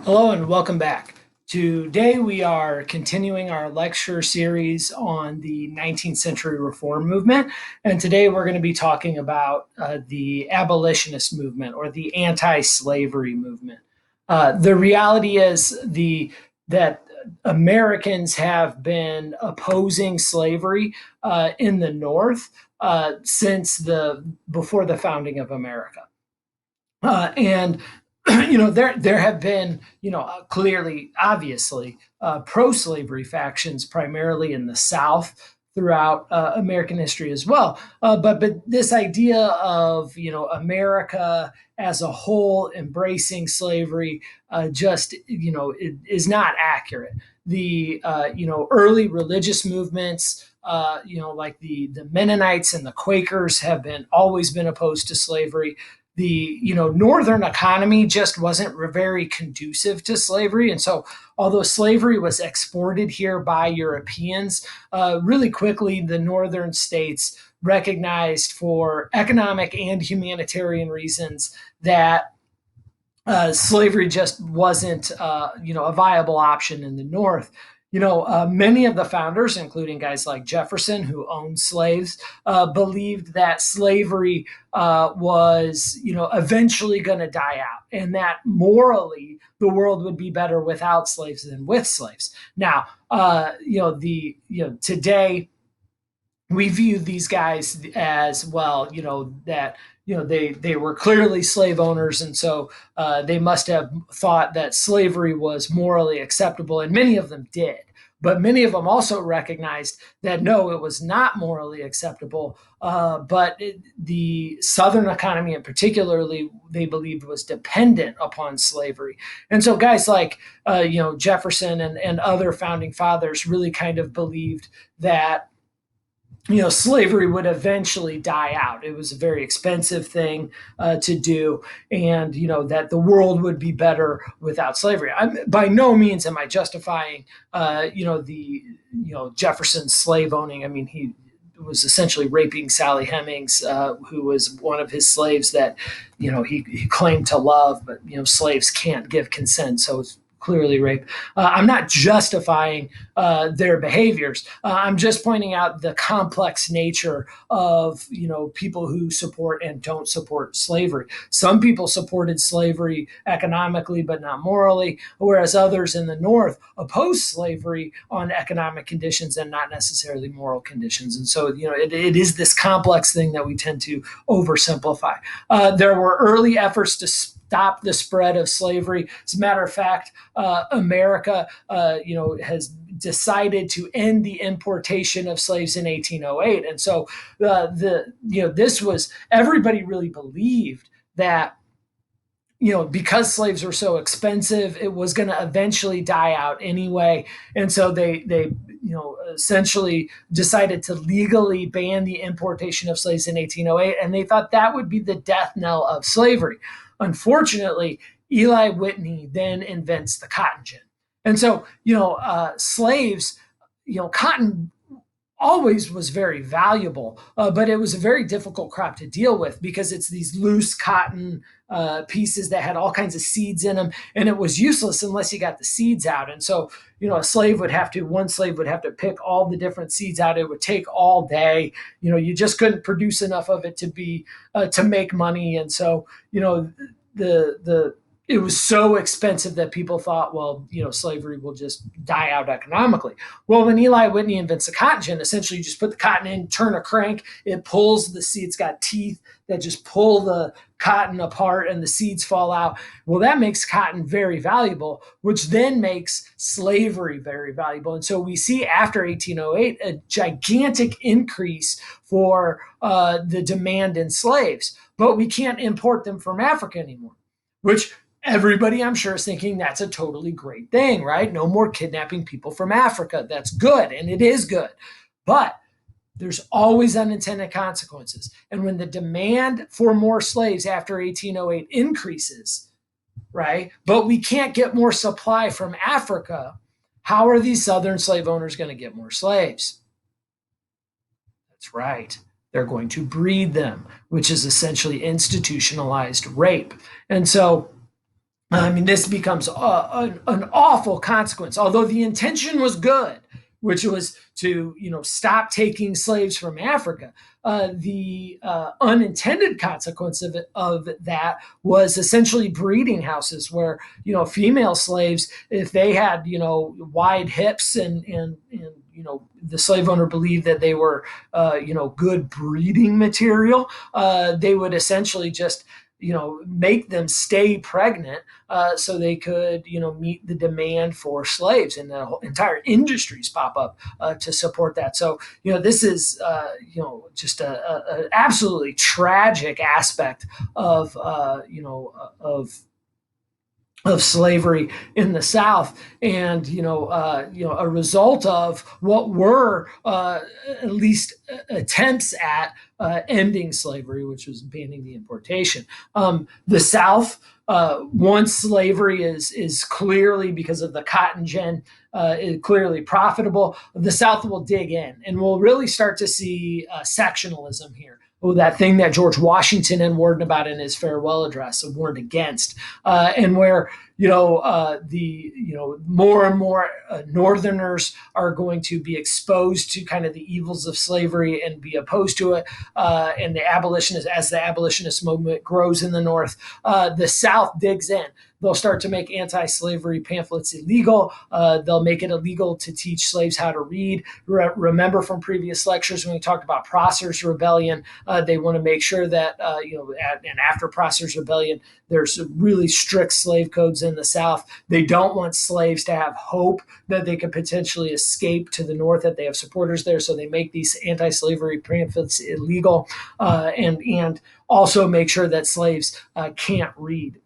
Hello and welcome back. Today we are continuing our lecture series on the 19th century reform movement. And today we're going to be talking about the abolitionist movement or the anti-slavery movement. The reality is that Americans have been opposing slavery in the North since before the founding of America. And there have been clearly, obviously, pro-slavery factions primarily in the South throughout American history as well. But this idea of America as a whole embracing slavery just it is not accurate. The early religious movements. Like the Mennonites and the Quakers have been always been opposed to slavery. The northern economy just wasn't very conducive to slavery, and so although slavery was exported here by Europeans, really quickly the northern states recognized for economic and humanitarian reasons that slavery just wasn't a viable option in the North. Many of the founders, including guys like Jefferson, who owned slaves, believed that slavery was, eventually going to die out, and that morally the world would be better without slaves than with slaves. Now, today we view these guys as well, that they were clearly slave owners, and so they must have thought that slavery was morally acceptable, and many of them did. But many of them also recognized that no, it was not morally acceptable. The Southern economy, in particularly, they believed was dependent upon slavery, and so guys like Jefferson and other founding fathers really kind of believed that slavery would eventually die out. It was a very expensive thing to do, and that the world would be better without slavery. By no means am I justifying, Jefferson's slave owning. I mean, he was essentially raping Sally Hemings, who was one of his slaves that, he claimed to love, but slaves can't give consent, so it's clearly rape. I'm not justifying their behaviors. I'm just pointing out the complex nature of people who support and don't support slavery. Some people supported slavery economically but not morally, whereas others in the North opposed slavery on economic conditions and not necessarily moral conditions. And so it is this complex thing that we tend to oversimplify. There were early efforts to stop the spread of slavery. As a matter of fact, America, has decided to end the importation of slaves in 1808, and so this was everybody really believed that because slaves were so expensive, it was going to eventually die out anyway, and so they essentially decided to legally ban the importation of slaves in 1808, and they thought that would be the death knell of slavery. Unfortunately, Eli Whitney then invents the cotton gin. And so, slaves, cotton always was very valuable, but it was a very difficult crop to deal with because it's these loose cotton pieces that had all kinds of seeds in them, and it was useless unless you got the seeds out. And so, one slave would have to pick all the different seeds out. It would take all day. You just couldn't produce enough of it to make money. And so, the it was so expensive that people thought, well, slavery will just die out economically. Well, when Eli Whitney invents the cotton gin, essentially you just put the cotton in, turn a crank, it pulls the seeds. It's got teeth that just pull the cotton apart and the seeds fall out. Well, that makes cotton very valuable, which then makes slavery very valuable. And so we see after 1808 a gigantic increase for the demand in slaves, but we can't import them from Africa anymore, which everybody, I'm sure, is thinking that's a totally great thing, right? No more kidnapping people from Africa. That's good, and it is good. But there's always unintended consequences. And when the demand for more slaves after 1808 increases, right, but we can't get more supply from Africa, how are these Southern slave owners going to get more slaves? That's right. They're going to breed them, which is essentially institutionalized rape. And so I mean, this becomes an awful consequence. Although the intention was good, which was to stop taking slaves from Africa, the unintended consequence of that was essentially breeding houses where female slaves, if they had wide hips and the slave owner believed that they were good breeding material, they would essentially just make them stay pregnant so they could meet the demand for slaves, and the entire industries pop up to support that. So this is just a absolutely tragic aspect of of slavery in the South, and a result of what were at least attempts at ending slavery, which was banning the importation. The South, once slavery is clearly, because of the cotton gin, is clearly profitable, the South will dig in, and we'll really start to see sectionalism here. Oh, that thing that George Washington had warned about in his farewell address, warned against, and where the more and more Northerners are going to be exposed to kind of the evils of slavery and be opposed to it, and as the abolitionist movement grows in the North, the South digs in. They'll start to make anti-slavery pamphlets illegal. They'll make it illegal to teach slaves how to read. Remember from previous lectures when we talked about Prosser's Rebellion, they want to make sure that, and after Prosser's Rebellion, there's really strict slave codes in the South. They don't want slaves to have hope that they could potentially escape to the North, that they have supporters there. So they make these anti-slavery pamphlets illegal, and also make sure that slaves can't read.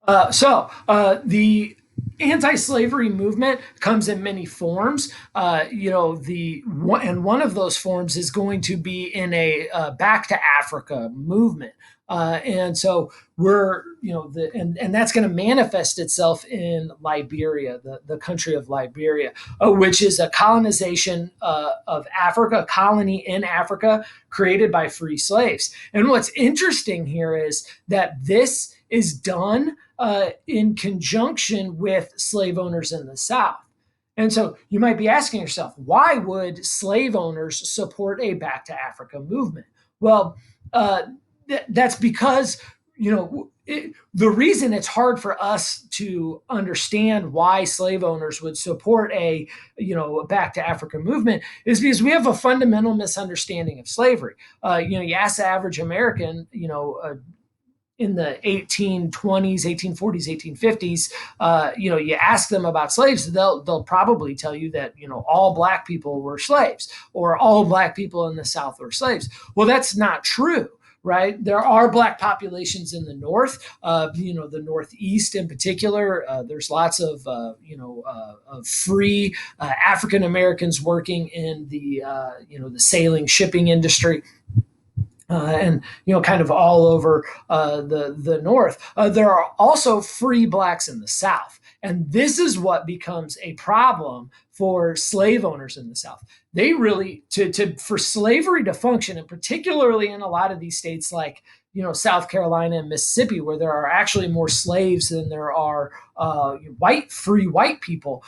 The anti-slavery movement comes in many forms. And one of those forms is going to be in a back to Africa movement. And so and that's going to manifest itself in Liberia, the country of Liberia, which is a colonization of Africa, a colony in Africa created by free slaves. And what's interesting here is that this is done in conjunction with slave owners in the South. And so you might be asking yourself, why would slave owners support a back to Africa movement? Well, that's because, the reason it's hard for us to understand why slave owners would support a back to Africa movement is because we have a fundamental misunderstanding of slavery. You ask the average American, in the 1820s, 1840s, 1850s, you ask them about slaves, they'll probably tell you that, all black people were slaves, or all black people in the South were slaves. Well, that's not true. Right, there are black populations in the North, the Northeast in particular. There's lots of free African Americans working in the the sailing shipping industry. And kind of all over the North. There are also free blacks in the South, and this is what becomes a problem for slave owners in the South. They really for slavery to function, and particularly in a lot of these states like South Carolina and Mississippi, where there are actually more slaves than there are free white people.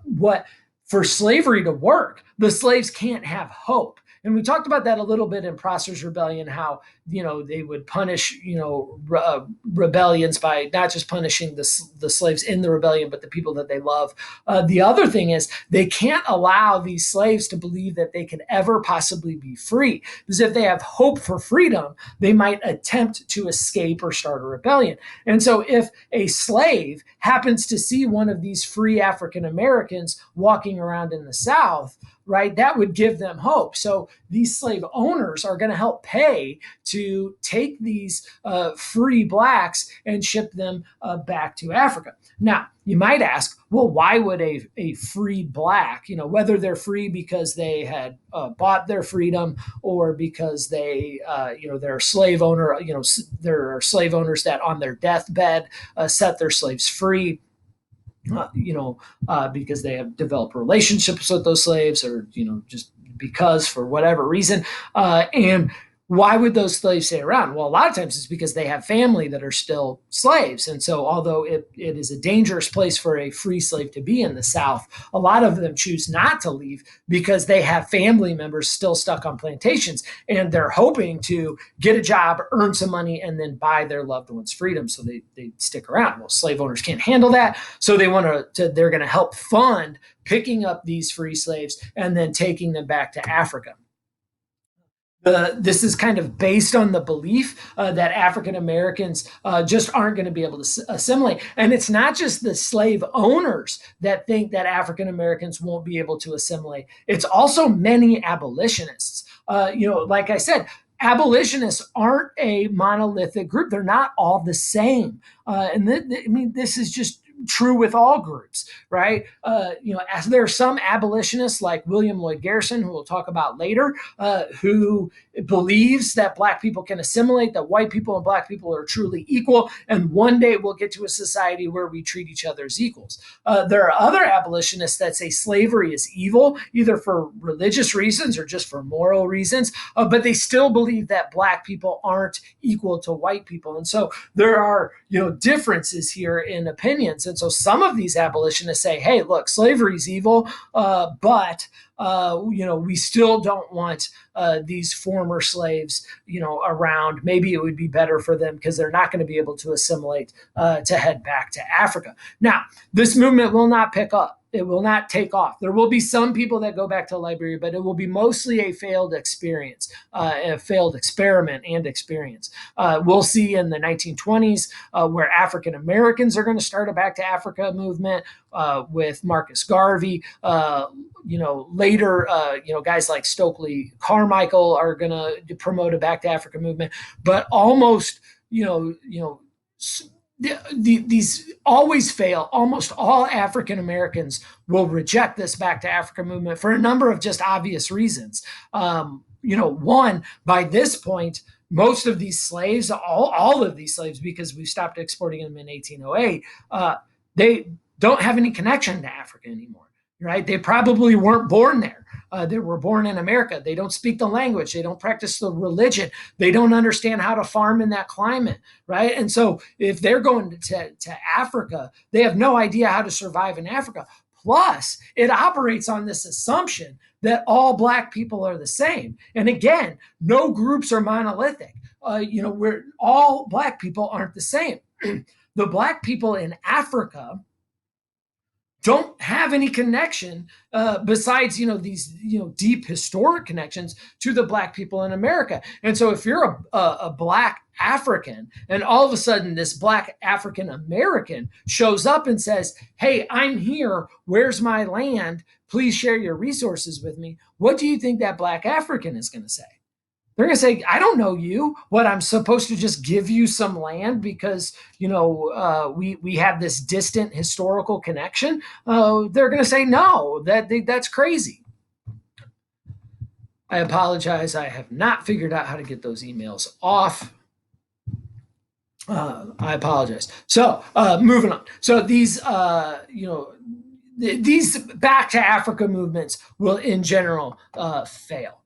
What For slavery to work, the slaves can't have hope. And we talked about that a little bit in Prosser's Rebellion, how they would punish rebellions by not just punishing the slaves in the rebellion, but the people that they love. The other thing is they can't allow these slaves to believe that they can ever possibly be free, because if they have hope for freedom, they might attempt to escape or start a rebellion. And so if a slave happens to see one of these free African Americans walking around in the South, right, that would give them hope. So these slave owners are going to help pay to take these free blacks and ship them back to Africa. Now, you might ask, well, why would a free black, whether they're free because they had bought their freedom, or because they're a slave owner, there are slave owners that on their deathbed set their slaves free, because they have developed relationships with those slaves, or just because for whatever reason. And why would those slaves stay around? Well, a lot of times it's because they have family that are still slaves. And so, although it is a dangerous place for a free slave to be in the South, a lot of them choose not to leave because they have family members still stuck on plantations and they're hoping to get a job, earn some money, and then buy their loved ones freedom. So they stick around. Well, slave owners can't handle that. So they're going to help fund picking up these free slaves and then taking them back to Africa. This is kind of based on the belief that African Americans just aren't going to be able to assimilate. And it's not just the slave owners that think that African Americans won't be able to assimilate. It's also many abolitionists. Like I said, abolitionists aren't a monolithic group. They're not all the same. This is just true with all groups, right? As there are some abolitionists like William Lloyd Garrison, who we'll talk about later, who believes that Black people can assimilate, that white people and Black people are truly equal, and one day we'll get to a society where we treat each other as equals. There are other abolitionists that say slavery is evil, either for religious reasons or just for moral reasons, but they still believe that Black people aren't equal to white people. And so there are, differences here in opinions. And so some of these abolitionists say, hey, look, slavery is evil, but we still don't want these former slaves, around. Maybe it would be better for them because they're not going to be able to assimilate to head back to Africa. Now, this movement will not pick up. It will not take off. There will be some people that go back to Liberia, but it will be mostly a failed experience, a failed experiment and experience. We'll see in the 1920s where African Americans are going to start a Back to Africa movement with Marcus Garvey. Later, guys like Stokely Carmichael are going to promote a Back to Africa movement, but almost, these always fail. Almost all African Americans will reject this Back to Africa movement for a number of just obvious reasons. One, by this point, most of these slaves, all of these slaves, because we stopped exporting them in 1808, they don't have any connection to Africa anymore, right? They probably weren't born there. They were born in America. They don't speak the language. They don't practice the religion. They don't understand how to farm in that climate, right? And so if they're going to Africa, they have no idea how to survive in Africa. Plus, it operates on this assumption that all Black people are the same. And again, no groups are monolithic. Where all Black people aren't the same. The Black people in Africa don't have any connection besides these deep historic connections to the Black people in America. And so if you're a Black African and all of a sudden this Black African American shows up and says, hey, I'm here, where's my land, please share your resources with me, what do you think that Black African is going to say? They're going to say, I don't know you. What, I'm supposed to just give you some land because, we have this distant historical connection? They're going to say, no, that's crazy. I apologize. I have not figured out how to get those emails off. I apologize. So moving on. So these, these Back to Africa movements will in general fail.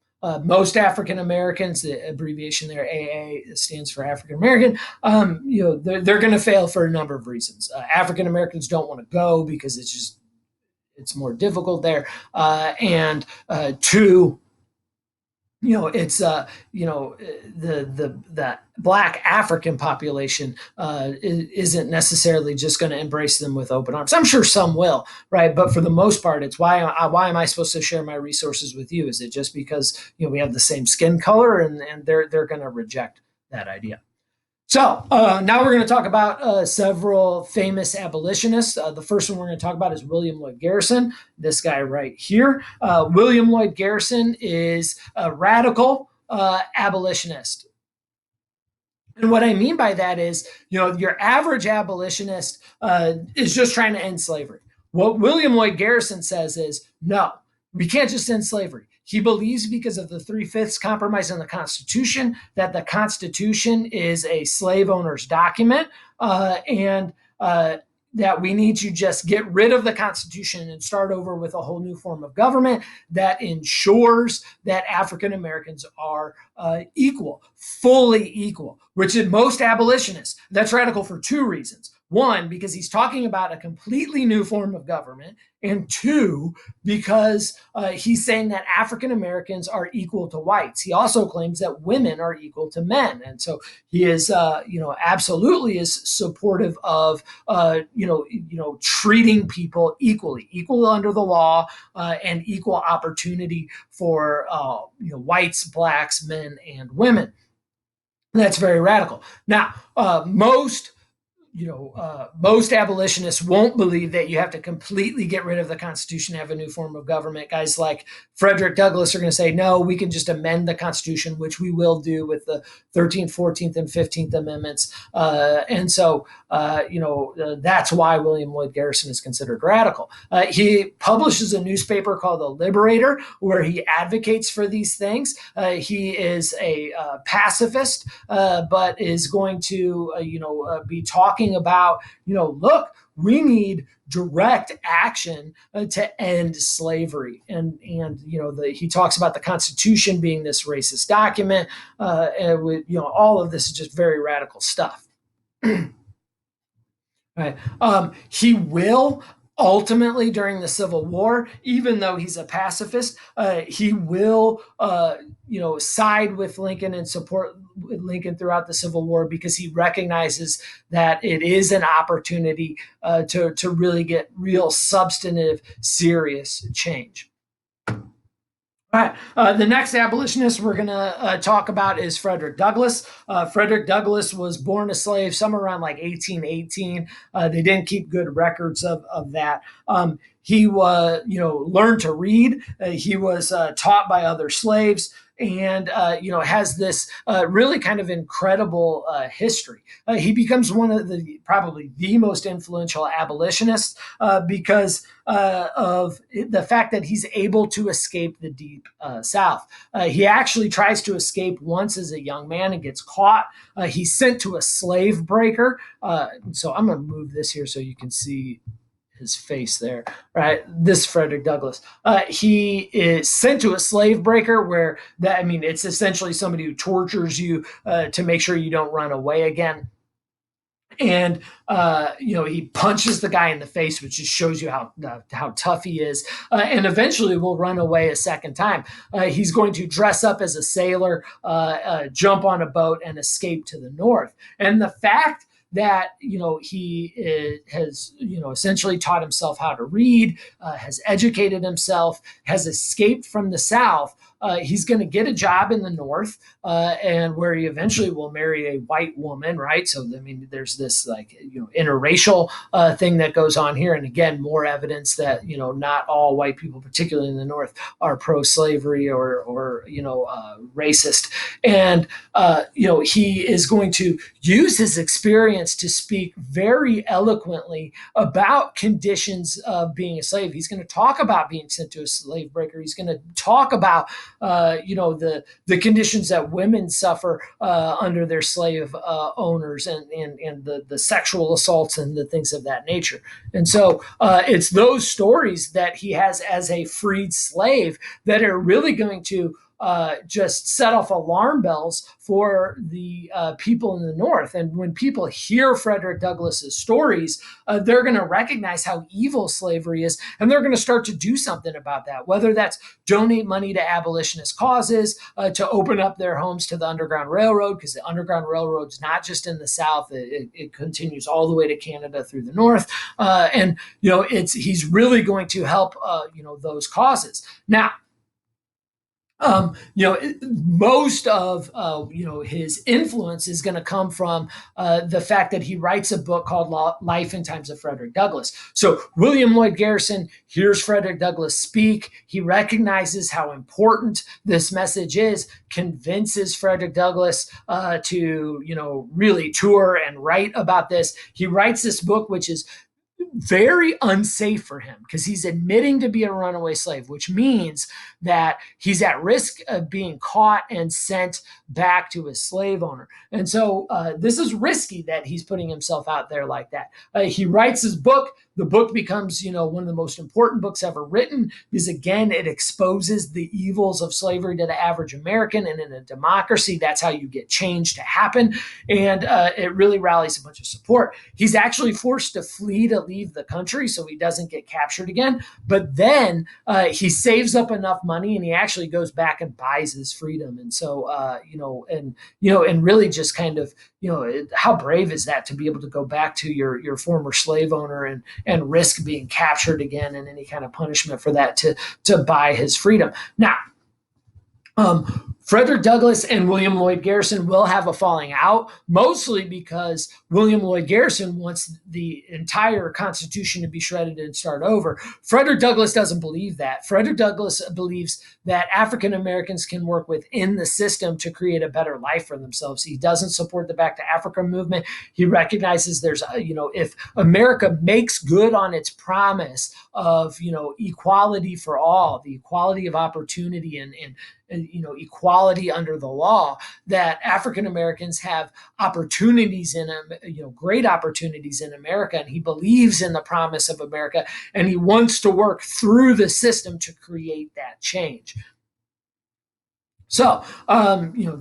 Most African Americans, the abbreviation there, AA, stands for African American, they're going to fail for a number of reasons. African Americans don't want to go because it's more difficult there. And two, it's the Black African population isn't necessarily just going to embrace them with open arms. I'm sure some will, right? But for the most part, it's why am I supposed to share my resources with you? Is it just because we have the same skin color and they're going to reject that idea? So now we're going to talk about several famous abolitionists. The first one we're going to talk about is William Lloyd Garrison, this guy right here. William Lloyd Garrison is a radical abolitionist. And what I mean by that is, your average abolitionist is just trying to end slavery. What William Lloyd Garrison says is, no, we can't just end slavery. He believes, because of the 3/5 compromise in the Constitution, that the Constitution is a slave owner's document. that we need to just get rid of the Constitution and start over with a whole new form of government that ensures that African Americans are equal, fully equal, which in most abolitionists, that's radical for two reasons. One, because he's talking about a completely new form of government, and two, because he's saying that African Americans are equal to whites. He also claims that women are equal to men, and so he is, absolutely is supportive of, treating people equally, equal under the law, and equal opportunity for, whites, blacks, men, and women. That's very radical. Now, most abolitionists won't believe that you have to completely get rid of the Constitution to have a new form of government. Guys like Frederick Douglass are going to say, no, we can just amend the Constitution, which we will do with the 13th, 14th, and 15th Amendments. And so, that's why William Lloyd Garrison is considered radical. He publishes a newspaper called The Liberator, where he advocates for these things. He is a pacifist, but is going to, be talking about, look, we need direct action to end slavery, and he talks about the Constitution being this racist document, and with, all of this is just very radical stuff. Right. He will ultimately, during the Civil War, even though he's a pacifist, he will, side with Lincoln and support Lincoln throughout the Civil War, because he recognizes that it is an opportunity to really get real substantive, serious change. All right. The next abolitionist we're going to talk about is Frederick Douglass. Frederick Douglass was born a slave somewhere around like 1818. They didn't keep good records of that. He learned to read. He was taught by other slaves, and has this really kind of incredible history. He becomes one of probably the most influential abolitionists because of the fact that he's able to escape the deep South. He actually tries to escape once as a young man and gets caught. He's sent to a slave breaker. So I'm going to move this here so you can see his face there, right? This Frederick Douglass. He is sent to a slave breaker where it's essentially somebody who tortures you to make sure you don't run away again. And he punches the guy in the face, which just shows you how tough he is, and eventually will run away a second time. He's going to dress up as a sailor, jump on a boat, and escape to the north. And the fact that he has essentially taught himself how to read, has educated himself, has escaped from the South. He's going to get a job in the North, and where he eventually will marry a white woman, right? So there's this interracial thing that goes on here, and again, more evidence that not all white people, particularly in the North, are pro-slavery or racist. And he is going to use his experience to speak very eloquently about conditions of being a slave. He's going to talk about being sent to a slave breaker. He's going to talk about the conditions that women suffer under their slave owners, and the sexual assaults and the things of that nature. And so it's those stories that he has as a freed slave that are really going to just set off alarm bells for the people in the North. And when people hear Frederick Douglass's stories, they're going to recognize how evil slavery is, and they're going to start to do something about that, whether that's donate money to abolitionist causes, to open up their homes to the Underground Railroad, because the Underground Railroad's not just in the South, it continues all the way to Canada through the North. And he's really going to help those causes. Now, most of his influence is going to come from the fact that he writes a book called Life and Times of Frederick Douglass. So William Lloyd Garrison hears Frederick Douglass speak. He recognizes how important this message is, convinces Frederick Douglass to really tour and write about this. He writes this book, which is very unsafe for him because he's admitting to be a runaway slave, which means that he's at risk of being caught and sent back to his slave owner. And so this is risky that he's putting himself out there like that. He writes his book. The book becomes, one of the most important books ever written because, again, it exposes the evils of slavery to the average American. And in a democracy, that's how you get change to happen. And it really rallies a bunch of support. He's actually forced to flee to leave the country so he doesn't get captured again. But then he saves up enough money and he actually goes back and buys his freedom. And so, and really just kind of, how brave is that to be able to go back to your former slave owner and risk being captured again and any kind of punishment for that to buy his freedom. Now, Frederick Douglass and William Lloyd Garrison will have a falling out, mostly because William Lloyd Garrison wants the entire Constitution to be shredded and start over. Frederick Douglass doesn't believe that. Frederick Douglass believes that African Americans can work within the system to create a better life for themselves. He doesn't support the Back to Africa movement. He recognizes there's, if America makes good on its promise of, equality for all, the equality of opportunity and equality under the law, that African Americans have opportunities in great opportunities in America, and he believes in the promise of America, and he wants to work through the system to create that change. So,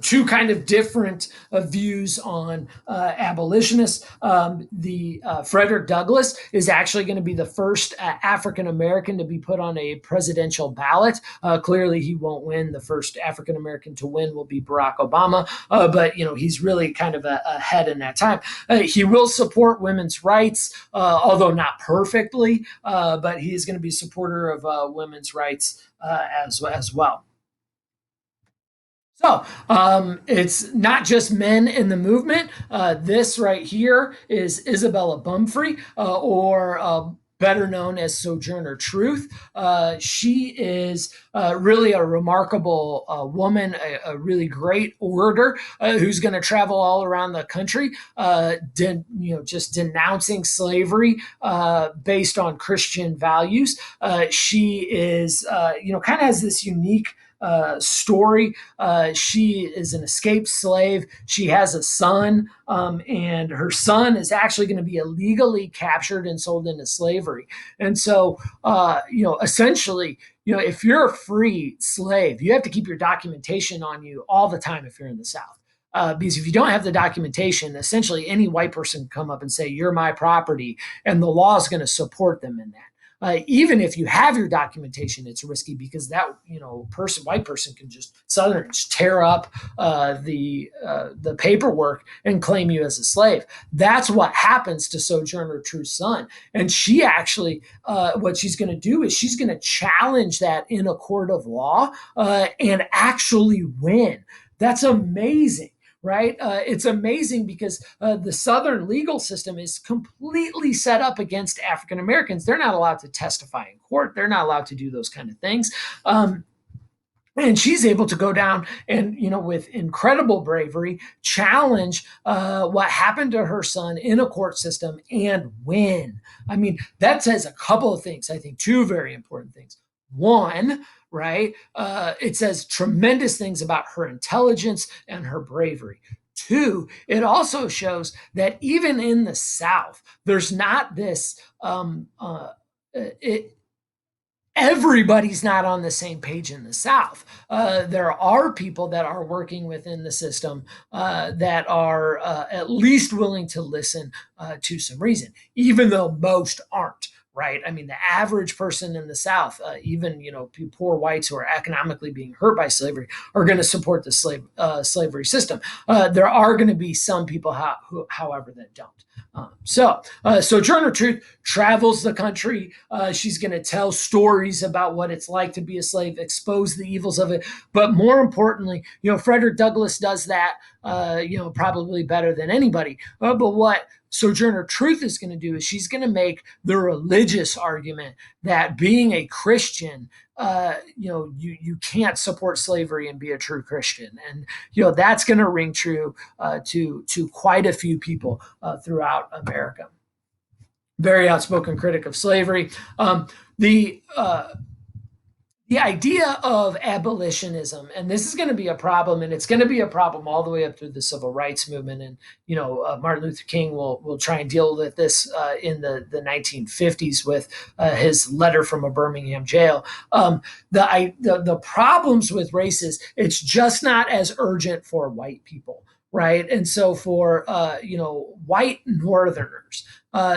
two kind of different views on abolitionists. The Frederick Douglass is actually going to be the first African American to be put on a presidential ballot. Clearly, he won't win. The first African American to win will be Barack Obama, but he's really kind of ahead in that time. He will support women's rights, although not perfectly, but he is going to be a supporter of women's rights as well. So it's not just men in the movement. This right here is Isabella Bumfree, or better known as Sojourner Truth. She is really a remarkable woman, a really great orator who's going to travel all around the country, just denouncing slavery based on Christian values. She is, kind of has this unique story. She is an escaped slave. She has a son, and her son is actually going to be illegally captured and sold into slavery. And so, essentially, if you're a free slave, you have to keep your documentation on you all the time if you're in the South. Because if you don't have the documentation, essentially any white person can come up and say, you're my property, and the law is going to support them in that. Even if you have your documentation, it's risky because that white person can just tear up the paperwork and claim you as a slave. That's what happens to Sojourner Truth's son, and she actually what she's going to do is she's going to challenge that in a court of law and actually win. That's amazing. Right? It's amazing because the Southern legal system is completely set up against African Americans. They're not allowed to testify in court. They're not allowed to do those kind of things. And she's able to go down and, with incredible bravery, challenge what happened to her son in a court system and win. I mean, that says a couple of things, I think, two very important things. One, right? It says tremendous things about her intelligence and her bravery. Two, it also shows that even in the South, there's not this, everybody's not on the same page in the South. There are people that are working within the system that are at least willing to listen to some reason, even though most aren't. Right. I mean, the average person in the South, even, poor whites who are economically being hurt by slavery, are going to support the slavery system. There are going to be some people, however, that don't. Sojourner Truth travels the country. She's going to tell stories about what it's like to be a slave, expose the evils of it. But more importantly, Frederick Douglass does that, probably better than anybody. But what Sojourner Truth is going to do is she's going to make the religious argument that being a Christian, you can't support slavery and be a true Christian, and that's going to ring true to quite a few people throughout America. very outspoken critic of slavery. The the idea of abolitionism, and this is going to be a problem, and it's going to be a problem all the way up through the civil rights movement. And Martin Luther King will try and deal with this in the 1950s with his letter from a Birmingham jail. The problems with races, it's just not as urgent for white people, right? And so for white Northerners,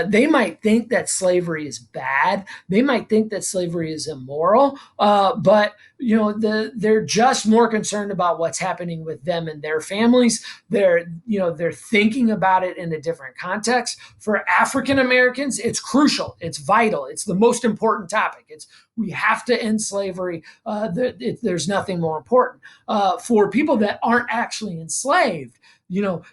they might think that slavery is bad. They might think that slavery is immoral, but they're just more concerned about what's happening with them and their families. They're thinking about it in a different context. For African Americans, it's crucial. It's vital. It's the most important topic. We have to end slavery. There's nothing more important. For people that aren't actually enslaved,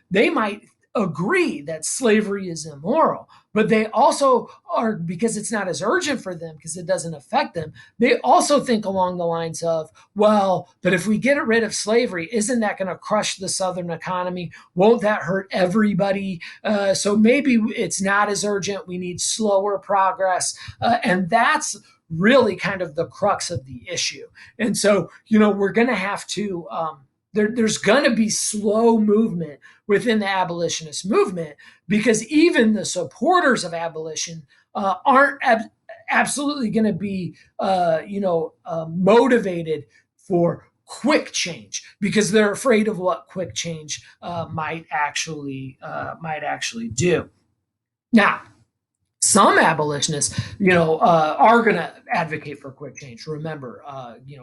they might agree that slavery is immoral, but they also are, because it's not as urgent for them, because it doesn't affect them, they also think along the lines of, well, but if we get rid of slavery, isn't that going to crush the Southern economy? Won't that hurt everybody? So maybe it's not as urgent. We need slower progress. And that's really kind of the crux of the issue. And so, we're going to have to, there's going to be slow movement within the abolitionist movement, because even the supporters of abolition aren't absolutely going to be motivated for quick change, because they're afraid of what quick change might actually do. Now, some abolitionists, are going to advocate for quick change. Remember,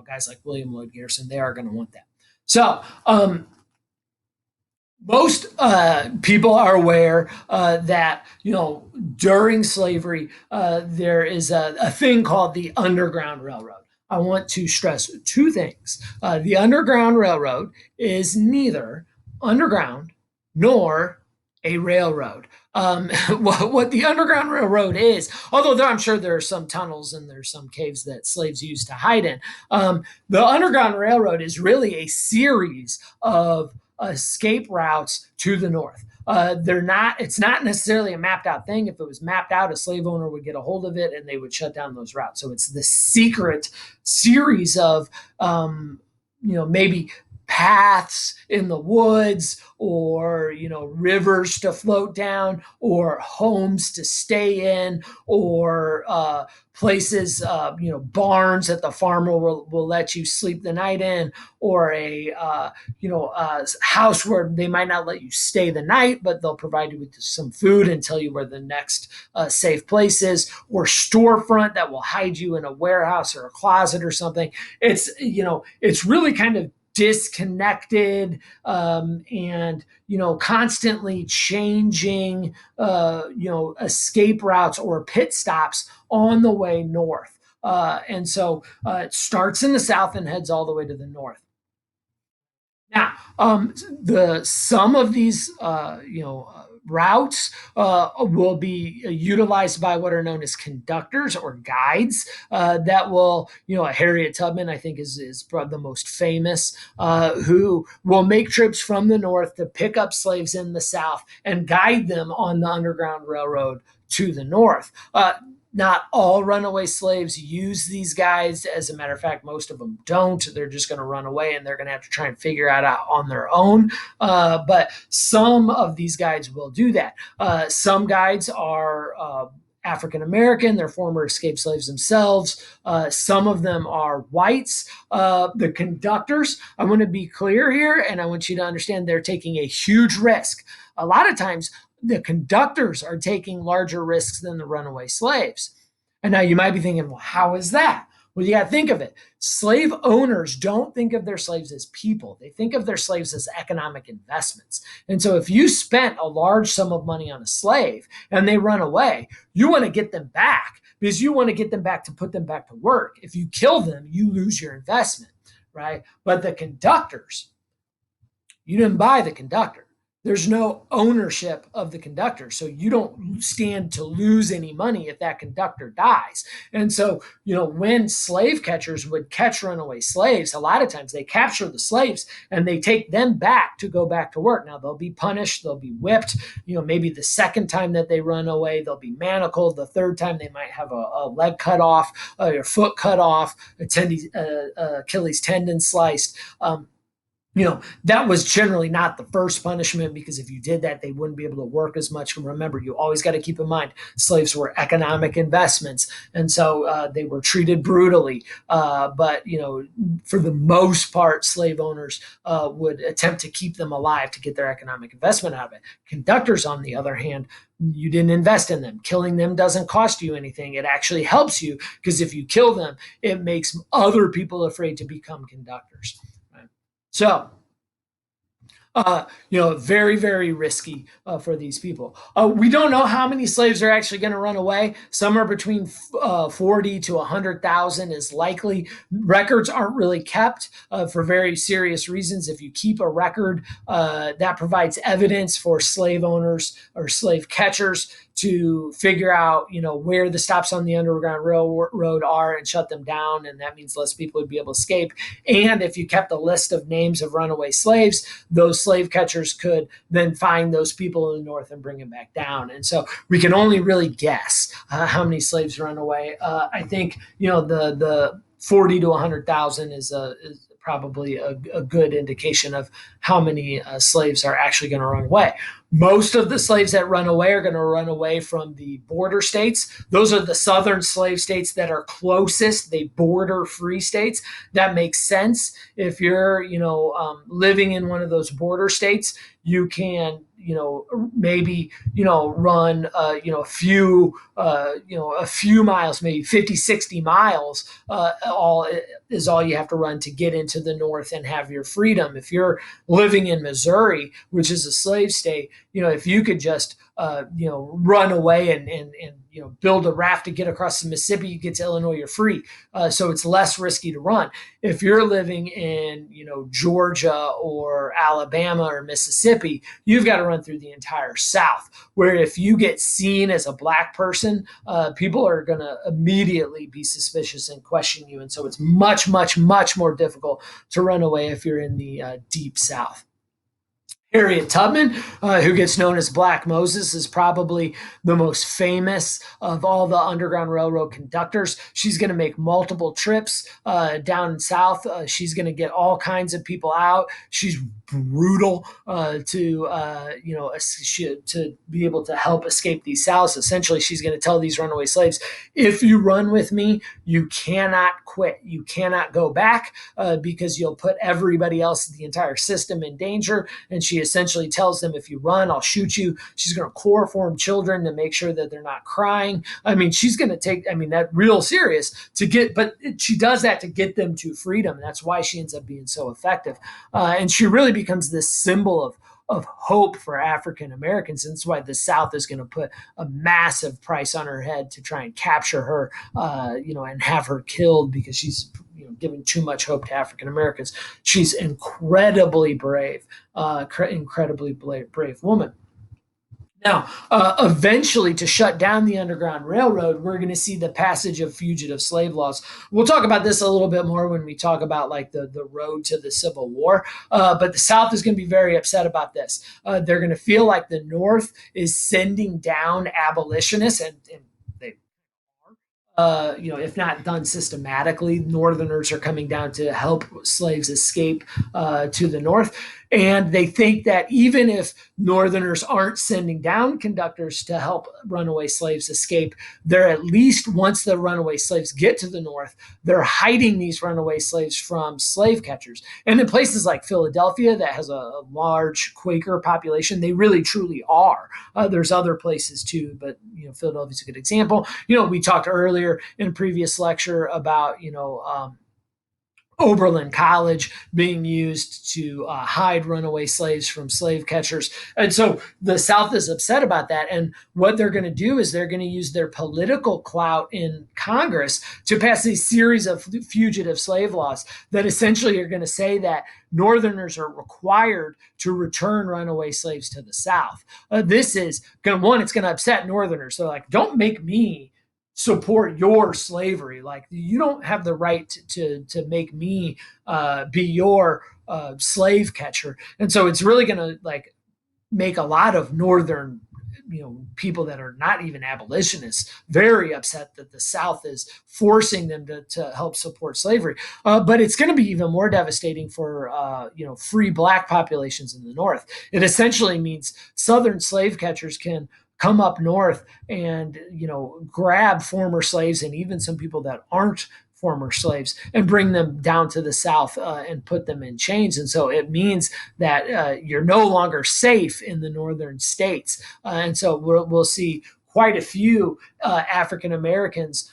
guys like William Lloyd Garrison, they are going to want that. So, most people are aware that during slavery there is a thing called the Underground Railroad. I want to stress two things. The Underground Railroad is neither underground nor a railroad. What the Underground Railroad is, although I'm sure there are some tunnels and there's some caves that slaves used to hide in, the Underground Railroad is really a series of escape routes to the north. It's not necessarily a mapped out thing. If it was mapped out, a slave owner would get a hold of it and they would shut down those routes. So it's the secret series of, maybe paths in the woods, or rivers to float down, or homes to stay in, or places, barns that the farmer will let you sleep the night in, or a house where they might not let you stay the night, but they'll provide you with some food and tell you where the next safe place is, or storefront that will hide you in a warehouse or a closet or something. It's really kind of disconnected, and constantly changing escape routes or pit stops on the way north. And so it starts in the south and heads all the way to the north. Now, some of these routes will be utilized by what are known as conductors or guides that will, Harriet Tubman, I think, is probably the most famous, who will make trips from the north to pick up slaves in the south and guide them on the Underground Railroad to the north. Not all runaway slaves use these guides. As a matter of fact, most of them don't. They're just going to run away and they're going to have to try and figure it out on their own. But some of these guides will do that. Some guides are African American, they're former escaped slaves themselves. Some of them are whites. The conductors, I want to be clear here, and I want you to understand they're taking a huge risk. A lot of times, the conductors are taking larger risks than the runaway slaves. And now you might be thinking, well, how is that? Well, you got to think of it. Slave owners don't think of their slaves as people. They think of their slaves as economic investments. And so if you spent a large sum of money on a slave and they run away, you want to get them back, because you want to get them back to put them back to work. If you kill them, you lose your investment, right? But the conductors, you didn't buy the conductor. there's no ownership of the conductor. So you don't stand to lose any money if that conductor dies. And so, when slave catchers would catch runaway slaves, a lot of times they capture the slaves and they take them back to go back to work. Now they'll be punished, they'll be whipped. Maybe the second time that they run away, they'll be manacled. The third time they might have a leg cut off, your foot cut off, Achilles tendon sliced. That was generally not the first punishment, because if you did that, they wouldn't be able to work as much. Remember, you always got to keep in mind, slaves were economic investments. And so they were treated brutally. But, for the most part, slave owners would attempt to keep them alive to get their economic investment out of it. Conductors, on the other hand, you didn't invest in them. Killing them doesn't cost you anything. It actually helps you, because if you kill them, it makes other people afraid to become conductors. So, very, very risky for these people. We don't know how many slaves are actually going to run away. Somewhere between 40 to 100,000 is likely. Records aren't really kept for very serious reasons. If you keep a record, that provides evidence for slave owners or slave catchers to figure out, where the stops on the Underground Railroad are and shut them down. And that means less people would be able to escape. And if you kept a list of names of runaway slaves, those slave catchers could then find those people in the North and bring them back down. And so we can only really guess how many slaves run away. I think, the 40 to 100,000 is probably a good indication of how many slaves are actually going to run away. Most of the slaves that run away are going to run away from the border states. Those are the southern slave states that are closest. They border free states. That makes sense. If you're, living in one of those border states, you can, maybe, run, a few miles, maybe 50, 60 miles, all you have to run to get into the North and have your freedom. If you're living in Missouri, which is a slave state, if you could just, run away and build a raft to get across the Mississippi, you get to Illinois, you're free. So it's less risky to run. If you're living in, Georgia or Alabama or Mississippi, you've got to run through the entire South, where if you get seen as a black person, people are going to immediately be suspicious and question you. And so it's much, much, much more difficult to run away if you're in the deep South. Harriet Tubman, who gets known as Black Moses, is probably the most famous of all the Underground Railroad conductors. She's going to make multiple trips down south. She's going to get all kinds of people out. She's brutal to be able to help escape these Souths. Essentially, she's going to tell these runaway slaves, if you run with me, you cannot quit. You cannot go back because you'll put everybody else, the entire system, in danger. And she essentially tells them, if you run, I'll shoot you. She's going to chloroform children to make sure that they're not crying. I mean, she's going to take, that real serious but she does that to get them to freedom. And that's why she ends up being so effective. And she really becomes this symbol of hope for African Americans. And that's why the South is going to put a massive price on her head to try and capture her, and have her killed, because she's giving too much hope to African Americans. She's incredibly brave, incredibly brave woman. Now, eventually, to shut down the Underground Railroad, we're going to see the passage of fugitive slave laws. We'll talk about this a little bit more when we talk about like the road to the Civil War. But the South is going to be very upset about this. They're going to feel like the North is sending down abolitionists, and they if not done systematically, Northerners are coming down to help slaves escape to the North. And they think that even if Northerners aren't sending down conductors to help runaway slaves escape, they're at least, once the runaway slaves get to the North, they're hiding these runaway slaves from slave catchers. And in places like Philadelphia, that has a large Quaker population, they really truly are. There's other places too, but Philadelphia's a good example. We talked earlier in a previous lecture about Oberlin College being used to hide runaway slaves from slave catchers. And so the South is upset about that. And what they're going to do is they're going to use their political clout in Congress to pass a series of fugitive slave laws that essentially are going to say that Northerners are required to return runaway slaves to the South. This is going to, one, it's going to upset Northerners. So, like, don't make me support your slavery. Like, you don't have the right to make me be your slave catcher. And so it's really going to like make a lot of northern people that are not even abolitionists very upset that the South is forcing them to help support slavery. But it's going to be even more devastating for free black populations in the North. It essentially means Southern slave catchers can come up north and grab former slaves and even some people that aren't former slaves and bring them down to the South and put them in chains. And so it means that you're no longer safe in the northern states. And so we'll see quite a few African Americans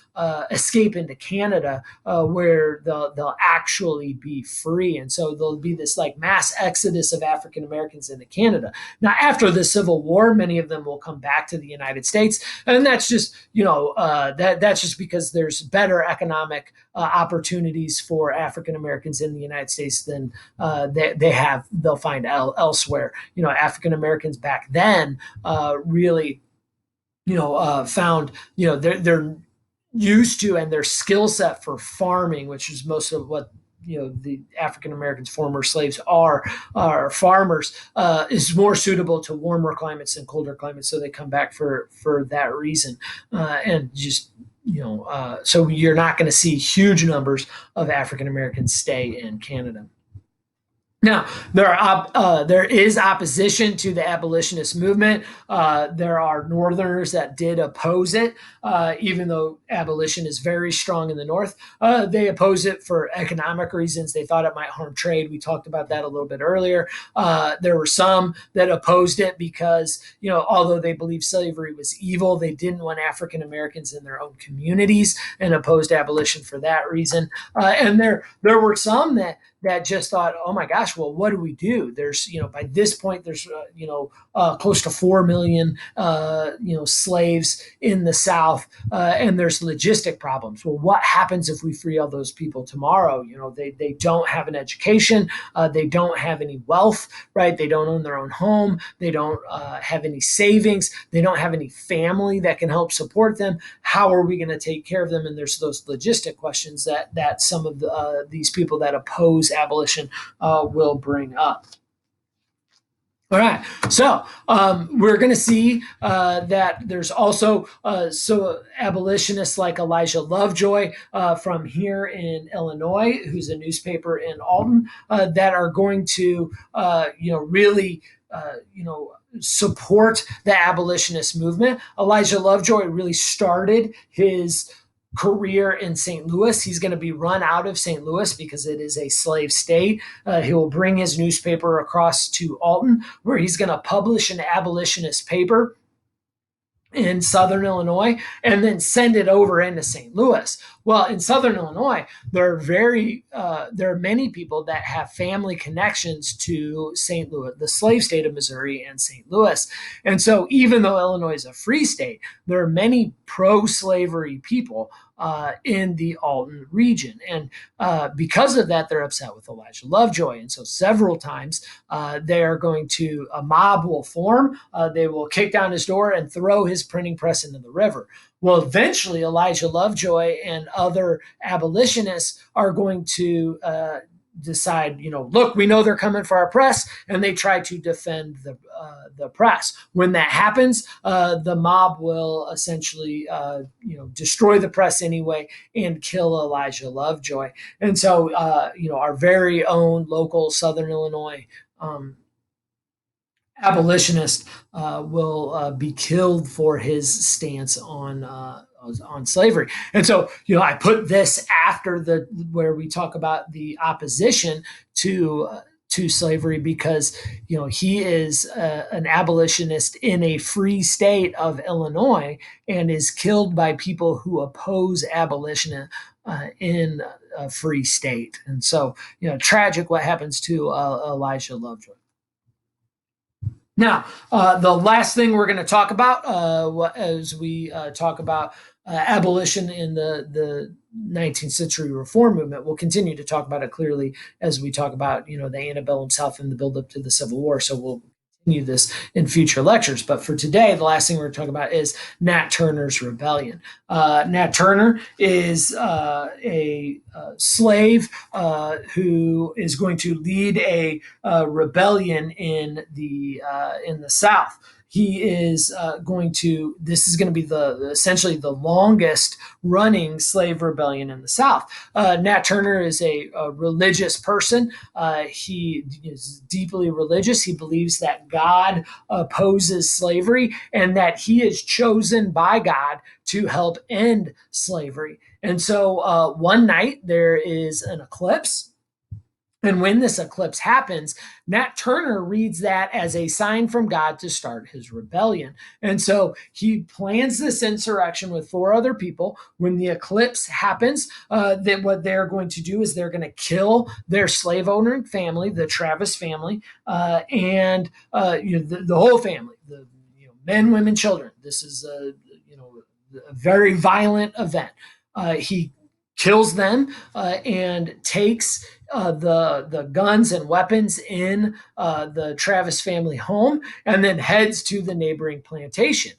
escape into Canada where they'll actually be free. And so there'll be this like mass exodus of African Americans into Canada. Now, after the Civil War, many of them will come back to the United States. And that's just, that's just because there's better economic opportunities for African Americans in the United States than they'll find elsewhere. African Americans back then really found they're used to, and their skill set for farming, which is most of what the African Americans, former slaves, are farmers, is more suitable to warmer climates than colder climates. So they come back for that reason, and just so you're not going to see huge numbers of African Americans stay in Canada. Now, there is opposition to the abolitionist movement. There are Northerners that did oppose it, even though abolition is very strong in the North. They oppose it for economic reasons. They thought it might harm trade. We talked about that a little bit earlier. There were some that opposed it because, although they believed slavery was evil, they didn't want African Americans in their own communities and opposed abolition for that reason. And there were some that just thought, oh my gosh, well, what do we do? There's, by this point, there's, close to 4 million, slaves in the South, and there's logistic problems. Well, what happens if we free all those people tomorrow? They don't have an education, they don't have any wealth, right? They don't own their own home, they don't have any savings, they don't have any family that can help support them. How are we going to take care of them? And there's those logistic questions that some of these people that oppose abolition will bring up. All right, so we're going to see that there's also abolitionists like Elijah Lovejoy from here in Illinois, who's a newspaper in Alton, that are going to, really, support the abolitionist movement. Elijah Lovejoy really started his career in St. Louis. He's going to be run out of St. Louis because it is a slave state. He will bring his newspaper across to Alton, where he's going to publish an abolitionist paper in Southern Illinois and then send it over into St. Louis. Well, in Southern Illinois, there are many people that have family connections to St. Louis, the slave state of Missouri, and St. Louis. And so even though Illinois is a free state, there are many pro-slavery people in the Alton region. And because of that, they're upset with Elijah Lovejoy. And so several times a mob will form, they will kick down his door and throw his printing press into the river. Well, eventually Elijah Lovejoy and other abolitionists are going to decide, look, we know they're coming for our press, and they try to defend the press. When that happens, the mob will essentially, destroy the press anyway and kill Elijah Lovejoy. And so, our very own local Southern Illinois abolitionist will be killed for his stance on slavery. And so, I put this after where we talk about the opposition to to slavery because he is an abolitionist in a free state of Illinois and is killed by people who oppose abolition in a free state. And so, tragic what happens to Elijah Lovejoy. Now, the last thing we're going to talk about as we talk about abolition in the 19th century reform movement, we'll continue to talk about it clearly as we talk about, the antebellum South and the buildup to the Civil War. So we'll continue this in future lectures. But for today, the last thing we're going to talk about is Nat Turner's Rebellion. Nat Turner is a slave who is going to lead a rebellion in the South. He is this is going to be essentially the longest running slave rebellion in the South. Nat Turner is a religious person. He is deeply religious. He believes that God opposes slavery and that he is chosen by God to help end slavery. And so one night there is an eclipse. And when this eclipse happens, Nat Turner reads that as a sign from God to start his rebellion. And so he plans this insurrection with 4 other people. When the eclipse happens, that what they're going to do is they're going to kill their slave owner family, the Travis family, and the whole family, the men, women, children. This is a very violent event. He kills them and takes the guns and weapons in the Travis family home, and then heads to the neighboring plantation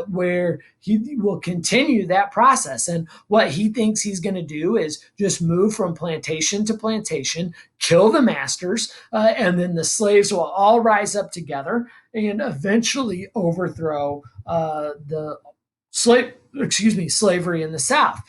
where he will continue that process. And what he thinks he's going to do is just move from plantation to plantation, kill the masters, and then the slaves will all rise up together and eventually overthrow slavery in the South.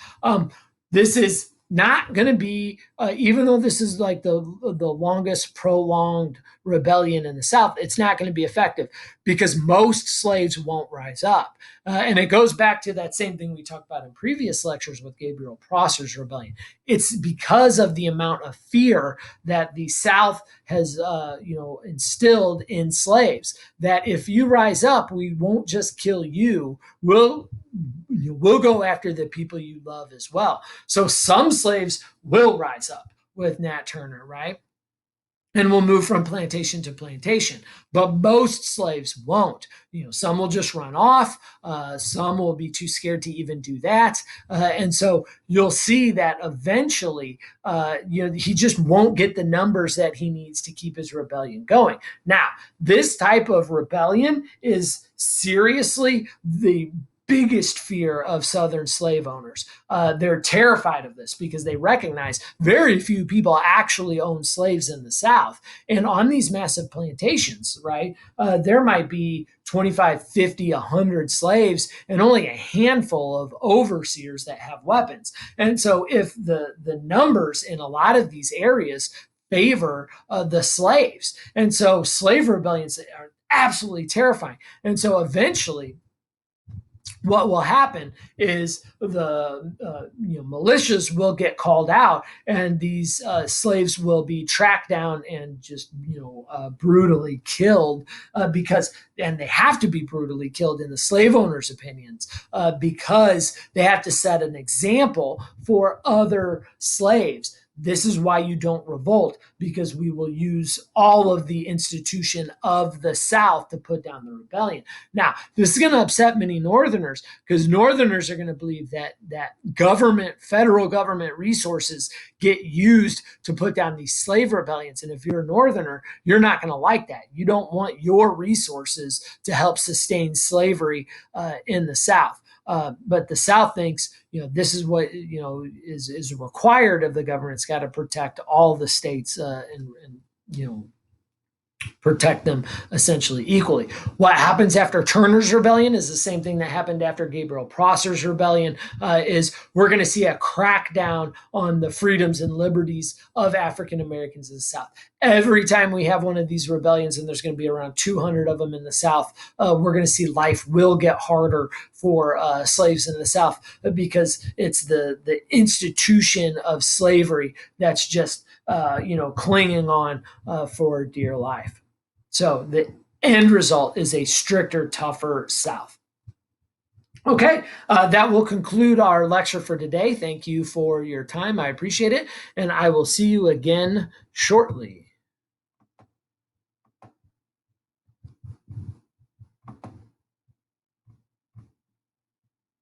This is not going to be, even though this is like the longest prolonged rebellion in the South, it's not going to be effective because most slaves won't rise up. And it goes back to that same thing we talked about in previous lectures with Gabriel Prosser's rebellion. It's because of the amount of fear that the South has, instilled in slaves, that if you rise up, we won't just kill you, we'll go after the people you love as well. So some slaves will rise up with Nat Turner, right? And we'll move from plantation to plantation. But most slaves won't. Some will just run off. Some will be too scared to even do that. And so you'll see that eventually, he just won't get the numbers that he needs to keep his rebellion going. Now, this type of rebellion is seriously the biggest fear of Southern slave owners. They're terrified of this because they recognize very few people actually own slaves in the South. And on these massive plantations, right, there might be 25, 50, 100 slaves and only a handful of overseers that have weapons. And so if the numbers in a lot of these areas favor the slaves, and so slave rebellions are absolutely terrifying. And so eventually, what will happen is the militias will get called out, and these slaves will be tracked down and just brutally killed and they have to be brutally killed in the slave owners' opinions because they have to set an example for other slaves. This is why you don't revolt, because we will use all of the institution of the South to put down the rebellion. Now, this is going to upset many Northerners because Northerners are going to believe that federal government resources get used to put down these slave rebellions. And if you're a Northerner, you're not going to like that. You don't want your resources to help sustain slavery in the South. But the South thinks, this is what, is required of the government. It's got to protect all the states and protect them essentially equally. What happens after Turner's rebellion is the same thing that happened after Gabriel Prosser's rebellion, is we're going to see a crackdown on the freedoms and liberties of African Americans in the South. Every time we have one of these rebellions, and there's going to be around 200 of them in the South, we're going to see life will get harder for slaves in the South because it's the institution of slavery that's just clinging on for dear life. So the end result is a stricter, tougher South. Okay, that will conclude our lecture for today. Thank you for your time. I appreciate it. And I will see you again shortly.